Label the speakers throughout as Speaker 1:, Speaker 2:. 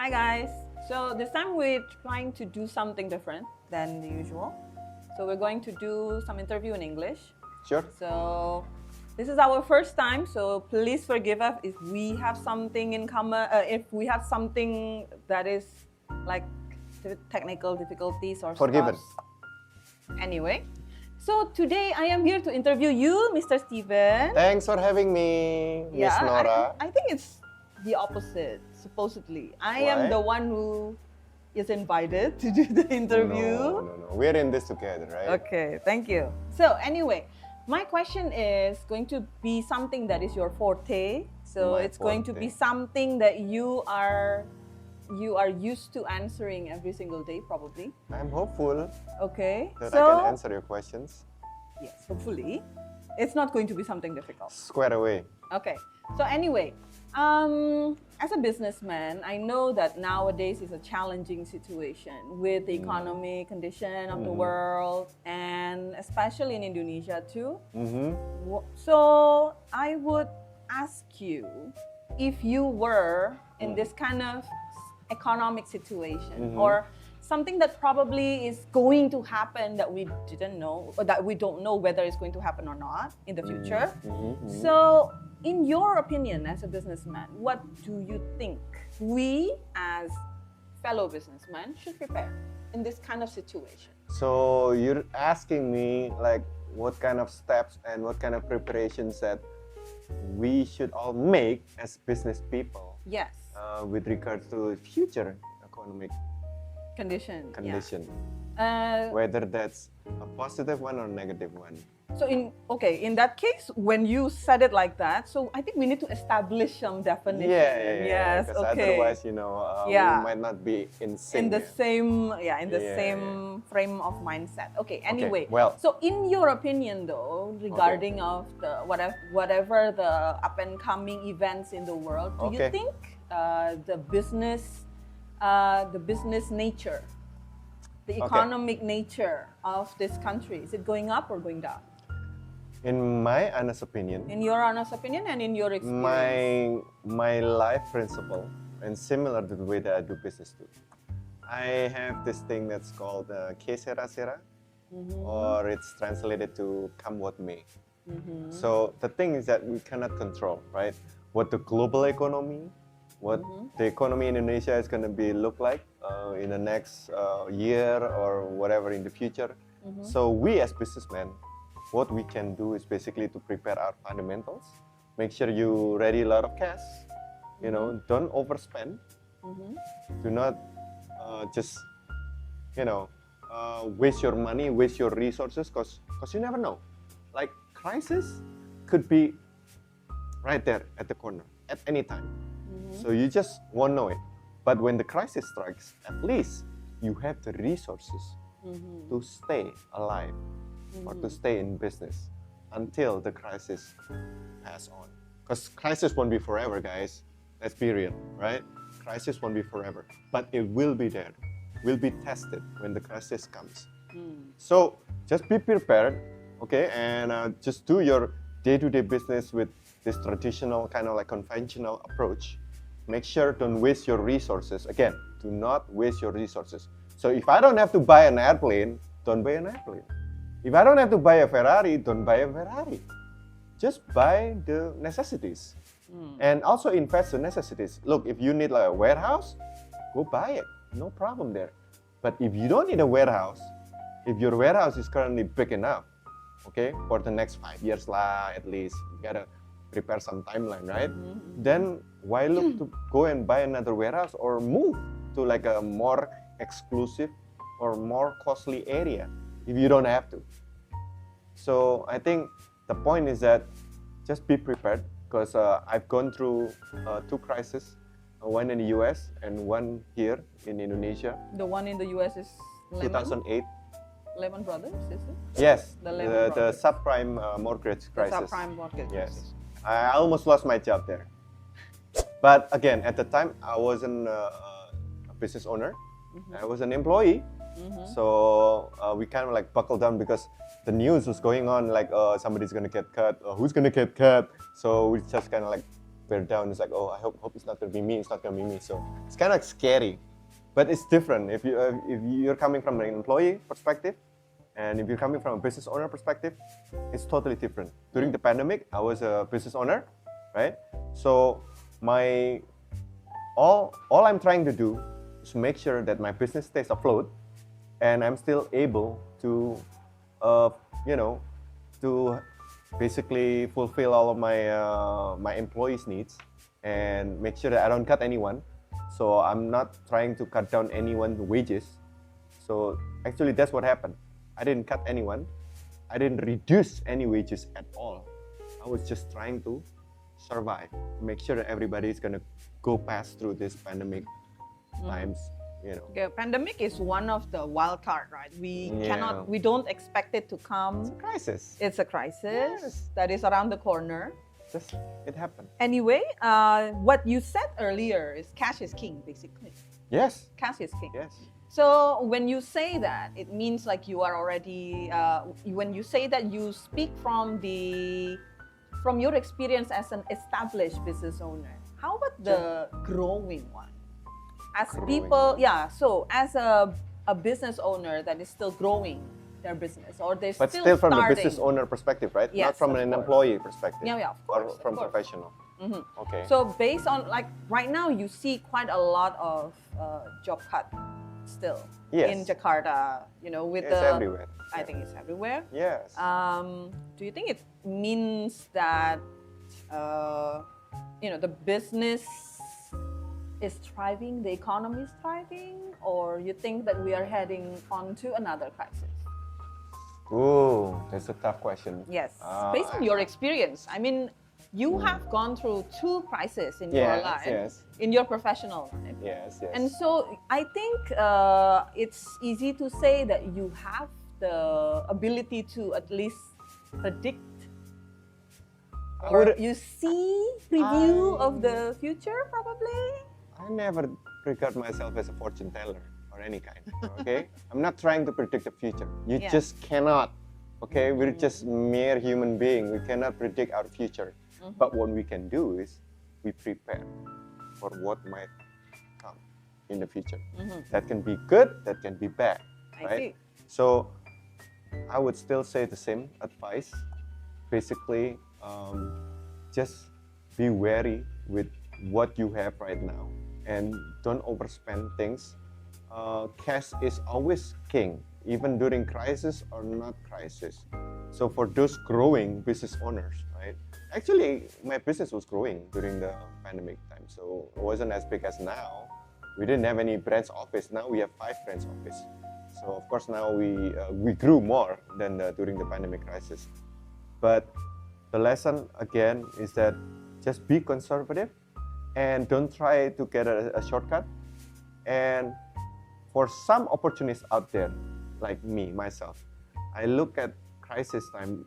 Speaker 1: Hi guys. So this time we're trying to do something different than the usual. So we're going to do some interview in English.
Speaker 2: Sure.
Speaker 1: So this is our first time, so please forgive us if we have something in common, if we have something that is like technical difficulties or
Speaker 2: Forgiven.
Speaker 1: stuff. Anyway, so today I am here to interview you, Mr. Steven.
Speaker 2: Thanks for having me, Miss Nora.
Speaker 1: I think it's the opposite, supposedly. I
Speaker 2: Why?
Speaker 1: am the one who is invited to do the interview.
Speaker 2: No. We're in this together, right?
Speaker 1: Okay, thank you. So anyway, my question is going to be something that is your forte. So
Speaker 2: My
Speaker 1: it's going to be
Speaker 2: forte.
Speaker 1: something that you are used to answering every single day, probably.
Speaker 2: I'm hopeful
Speaker 1: Okay.
Speaker 2: that
Speaker 1: so
Speaker 2: I can answer your questions.
Speaker 1: yes, hopefully, it's not going to be something difficult.
Speaker 2: Square away.
Speaker 1: Okay. So anyway, as a businessman, I know that nowadays is a challenging situation with the economic condition of the world, and especially in Indonesia too. So I would ask you, if you were in this kind of economic situation, or something that probably is going to happen that we didn't know, or that we don't know whether it's going to happen or not in the future. So in your opinion as a businessman, what do you think we as fellow businessmen should prepare in this kind of situation?
Speaker 2: So you're asking me like what kind of steps and what kind of preparations that we should all make as business people
Speaker 1: Yes,
Speaker 2: with regards to future economic
Speaker 1: condition.
Speaker 2: condition,
Speaker 1: Yeah.
Speaker 2: whether that's a positive one or negative one.
Speaker 1: So in that case, when you said it like that, so I think we need to establish some definition.
Speaker 2: Yeah.
Speaker 1: Yes.
Speaker 2: Because
Speaker 1: Okay.
Speaker 2: otherwise,
Speaker 1: Yeah.
Speaker 2: we might not be in sync.
Speaker 1: In the same
Speaker 2: Yeah.
Speaker 1: same frame of mindset. Okay. Anyway,
Speaker 2: well.
Speaker 1: so in your opinion though, regarding of the whatever the up and coming events in the world, do you
Speaker 2: Okay.
Speaker 1: think the business nature, the economic nature of this country, is it going up or going down?
Speaker 2: In my honest opinion,
Speaker 1: In your honest opinion and in your experience.
Speaker 2: my life principle, and similar to the way that I do business too, I have this thing that's called Kecerdasan, or it's translated to "come what may." So the thing is that we cannot control, right? What the global economy, what the economy in Indonesia is going to be look like in the next year or whatever in the future. So we as businessmen, what we can do is basically to prepare our fundamentals, make sure you ready a lot of cash, don't overspend, do not just, waste your money, waste your resources, because you never know. Like crisis could be right there at the corner at any time. So you just won't know it. But when the crisis strikes, at least you have the resources to stay alive or to stay in business until the crisis pass on. Because crisis won't be forever, guys. That's period, right? Crisis won't be forever, but it will be there. Will be tested when the crisis comes. So just be prepared, okay? And just do your day-to-day business with this traditional kind of like conventional approach. Make sure don't waste your resources. Again, do not waste your resources. So if I don't have to buy an airplane, don't buy an airplane. If I don't have to buy a Ferrari, don't buy a Ferrari. Just buy the necessities. And also invest the necessities. Look, if you need like a warehouse, go buy it. No problem there. But if you don't need a warehouse, if your warehouse is currently big enough, okay, for the next 5 years lah, at least, you gotta prepare some timeline, right? Then why look to go and buy another warehouse or move to like a more exclusive or more costly area if you don't have to? So I think the point is that just be prepared, because I've gone through 2 crises, one in the US and one here in Indonesia.
Speaker 1: The one in the US is
Speaker 2: 2008.
Speaker 1: Lehman Brothers, is it?
Speaker 2: Yes,
Speaker 1: The Lehman
Speaker 2: the
Speaker 1: Brothers.
Speaker 2: subprime mortgage crisis.
Speaker 1: The subprime mortgage
Speaker 2: Yes,
Speaker 1: crisis.
Speaker 2: I almost lost my job there. But again, at the time, I wasn't a business owner. I was an employee. So we kind of like buckled down because the news was going on like somebody's gonna get cut, or who's gonna get cut. So we just kind of like we're down. It's like, oh, I hope it's not gonna be me. It's not gonna be me. So it's kind of scary, but it's different if you're coming from an employee perspective, and if you're coming from a business owner perspective, it's totally different. During the pandemic, I was a business owner, right? So all I'm trying to do is make sure that my business stays afloat, and I'm still able to, to basically fulfill all of my employees' needs and make sure that I don't cut anyone. So I'm not trying to cut down anyone's wages. So actually, that's what happened. I didn't cut anyone. I didn't reduce any wages at all. I was just trying to survive, make sure that everybody is gonna go past through this pandemic times.
Speaker 1: The pandemic is one of the wild card, right? We don't expect it to come.
Speaker 2: It's a crisis.
Speaker 1: It's a crisis
Speaker 2: Yes.
Speaker 1: that is around the corner.
Speaker 2: Just it happened.
Speaker 1: Anyway, what you said earlier is cash is king, basically.
Speaker 2: Yes.
Speaker 1: Cash is king.
Speaker 2: Yes.
Speaker 1: So when you say that, it means like you are already, when you say that, you speak from your experience as an established business owner. How about the growing one? So as a business owner that is still growing their business, or they're
Speaker 2: But
Speaker 1: still
Speaker 2: still from
Speaker 1: starting.
Speaker 2: the business owner perspective, right?
Speaker 1: Yes,
Speaker 2: Not from
Speaker 1: of
Speaker 2: an
Speaker 1: course.
Speaker 2: employee perspective.
Speaker 1: Yeah, of course.
Speaker 2: Or from
Speaker 1: of course.
Speaker 2: professional.
Speaker 1: Mhm.
Speaker 2: Okay.
Speaker 1: So based on, like, right now you see quite a lot of job cut still
Speaker 2: Yes.
Speaker 1: in Jakarta, with
Speaker 2: It's everywhere.
Speaker 1: I think it's everywhere.
Speaker 2: Yes.
Speaker 1: Do you think it means that the business is thriving, the economy is thriving, or you think that we are heading on to another crisis?
Speaker 2: Ooh, that's a tough question.
Speaker 1: Yes, based on your experience. I mean, you have gone through 2 crises in your life,
Speaker 2: Yes.
Speaker 1: in your professional life.
Speaker 2: Yes. Yes.
Speaker 1: And so I think it's easy to say that you have the ability to at least predict, or you see preview of the future, probably.
Speaker 2: I never regard myself as a fortune teller or any kind. Okay, I'm not trying to predict the future. You
Speaker 1: Yeah.
Speaker 2: just cannot. Okay, we're just mere human being. We cannot predict our future. But what we can do is we prepare for what might come in the future. That can be good, that can be bad,
Speaker 1: I
Speaker 2: right?
Speaker 1: see.
Speaker 2: So I would still say the same advice. Basically, just be wary with what you have right now and don't overspend things. Cash is always king, even during crisis or not crisis. So for those growing business owners, right? Actually, my business was growing during the pandemic time, so it wasn't as big as now. We didn't have any branch office. Now we have 5 branch office. So of course now we grew more than during the pandemic crisis. But the lesson again is that just be conservative and don't try to get a shortcut. And for some opportunists out there, like me, myself, I look at crisis time.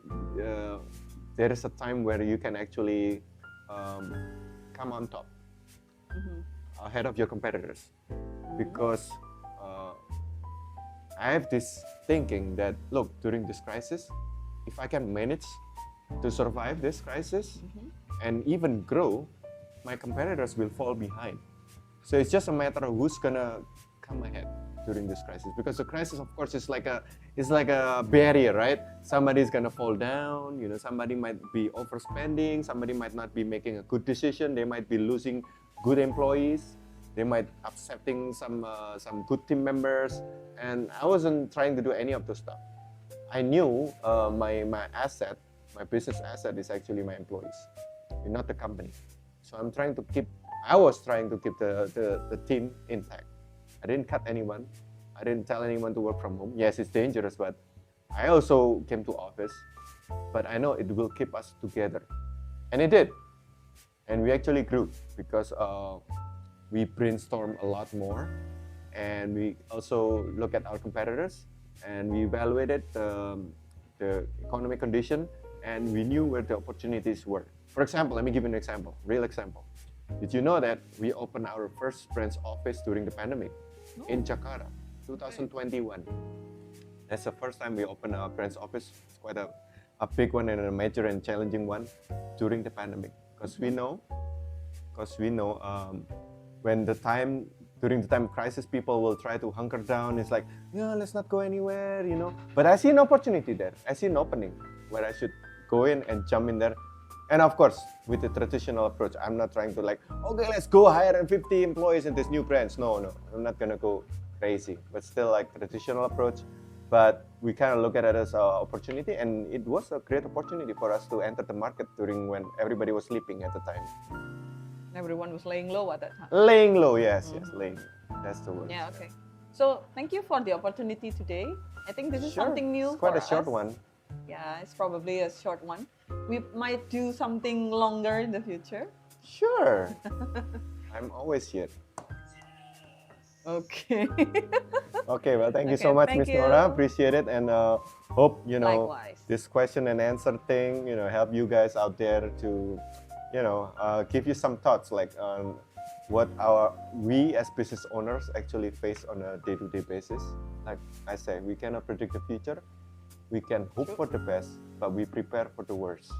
Speaker 2: There is a time where you can actually come on top ahead of your competitors, because I have this thinking that, look, during this crisis, if I can manage to survive this crisis and even grow, my competitors will fall behind. So it's just a matter of who's gonna come ahead during this crisis, because the crisis, of course, is like a barrier, right? Somebody's gonna fall down. Somebody might be overspending. Somebody might not be making a good decision. They might be losing good employees. They might upsetting some good team members. And I wasn't trying to do any of those stuff. I knew my asset, my business asset, is actually my employees, not the company. So I was trying to keep the team intact. I didn't cut anyone. I didn't tell anyone to work from home. Yes, it's dangerous, but I also came to office. But I know it will keep us together. And it did. And we actually grew because we brainstormed a lot more. And we also look at our competitors and we evaluated the economic condition, and we knew where the opportunities were. For example, let me give you an example, real example. Did you know that we opened our first branch office during the pandemic in Jakarta, 2021? That's the first time we opened a branch office. It's quite a big one and a major and challenging one during the pandemic, because we know because we know when during the time of crisis, people will try to hunker down. It's like, yeah, let's not go anywhere, you know. But I see an opportunity there. I see an opening where I should go in and jump in there. And of course, with the traditional approach, I'm not trying to like, okay, let's go hire 50 employees in this new branch. No, I'm not gonna go crazy. But still like traditional approach. But we kind of look at it as an opportunity, and it was a great opportunity for us to enter the market during when everybody was sleeping at the time.
Speaker 1: Everyone was laying low at that time.
Speaker 2: Laying low, yes, laying. That's the word.
Speaker 1: Yeah, okay. So thank you for the opportunity today. I think this is something new.
Speaker 2: It's quite
Speaker 1: for
Speaker 2: a short
Speaker 1: us.
Speaker 2: one.
Speaker 1: Yeah, it's probably a short one. We might do something longer in the future.
Speaker 2: Sure. I'm always here.
Speaker 1: Okay.
Speaker 2: Okay, well, thank you
Speaker 1: Okay,
Speaker 2: so much,
Speaker 1: thank
Speaker 2: Miss
Speaker 1: you.
Speaker 2: Nora. Appreciate it, and hope
Speaker 1: Likewise.
Speaker 2: this question and answer thing, help you guys out there to, give you some thoughts like on what we as business owners actually face on a day-to-day basis. Like I say, we cannot predict the future. We can hope for the best, but we prepare for the worst.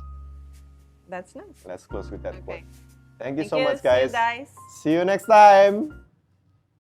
Speaker 1: That's nice.
Speaker 2: Let's close with that
Speaker 1: Okay.
Speaker 2: quote. Thank you
Speaker 1: Thank
Speaker 2: so
Speaker 1: you.
Speaker 2: much,
Speaker 1: See you
Speaker 2: guys.
Speaker 1: guys.
Speaker 2: See you next time.